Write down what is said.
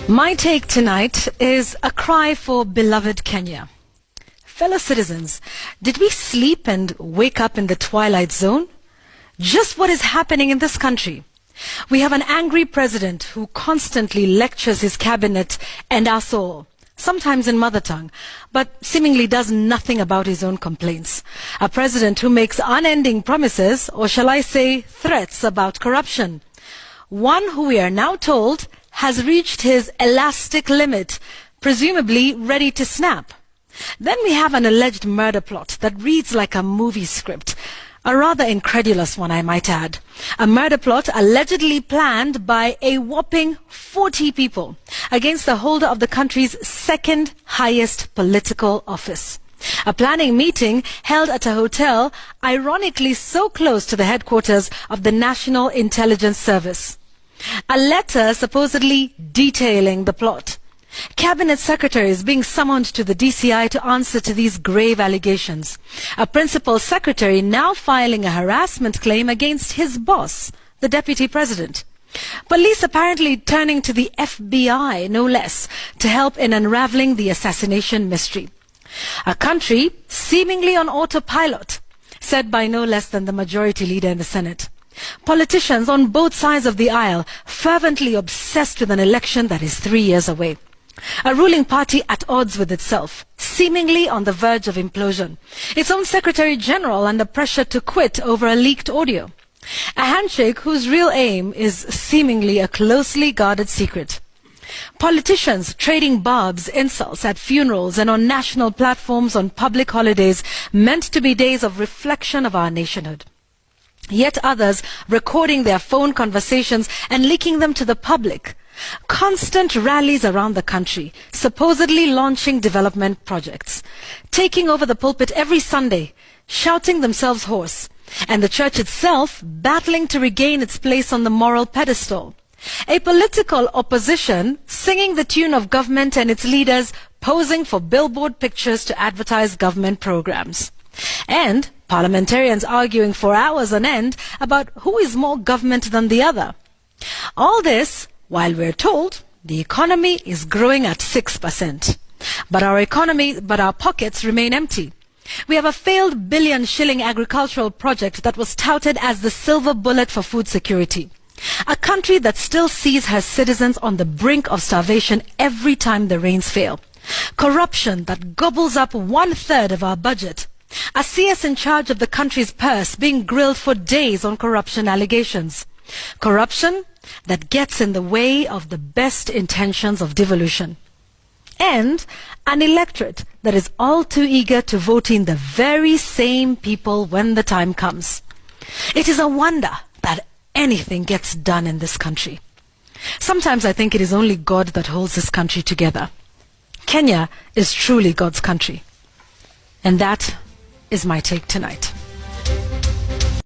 My take tonight is a cry for beloved Kenya. Fellow citizens, did we sleep and wake up in the twilight zone? Just what is happening in this country? We have an angry president who constantly lectures his cabinet and us all, sometimes in mother tongue, but seemingly does nothing about his own complaints. A president who makes unending promises, or shall I say threats about corruption. One who we are now told has reached his elastic limit, presumably ready to snap. Then we have an alleged murder plot that reads like a movie script, a rather incredulous one, I might add. A murder plot allegedly planned by a whopping 40 people against the holder of the country's second highest political office. A planning meeting held at a hotel, ironically so close to the headquarters of the National Intelligence Service. A letter supposedly detailing the plot. Cabinet secretaries being summoned to the DCI to answer to these grave allegations. A principal secretary now filing a harassment claim against his boss, the deputy president. Police apparently turning to the FBI, no less, to help in unraveling the assassination mystery. A country seemingly on autopilot, said by no less than the majority leader in the Senate. Politicians on both sides of the aisle fervently obsessed with an election that is 3 years away. A ruling party at odds with itself, seemingly on the verge of implosion. Its own Secretary General under pressure to quit over a leaked audio. A handshake whose real aim is seemingly a closely guarded secret. Politicians trading barbs, insults at funerals and on national platforms on public holidays meant to be days of reflection of our nationhood. Yet others recording their phone conversations and leaking them to the public. Constant rallies around the country, supposedly launching development projects. Taking over the pulpit every Sunday, shouting themselves hoarse. And the church itself battling to regain its place on the moral pedestal. A political opposition singing the tune of government and its leaders posing for billboard pictures to advertise government programs. And parliamentarians arguing for hours on end about who is more government than the other. All this while we're told the economy is growing at 6%. But our pockets remain empty. We have a failed billion-shilling agricultural project that was touted as the silver bullet for food security. A country that still sees her citizens on the brink of starvation every time the rains fail. Corruption that gobbles up 1/3 of our budget. A CS in charge of the country's purse being grilled for days on corruption allegations. Corruption that gets in the way of the best intentions of devolution. And an electorate that is all too eager to vote in the very same people when the time comes. It is a wonder that anything gets done in this country. Sometimes I think it is only God that holds this country together. Kenya is truly God's country. And that is my take tonight.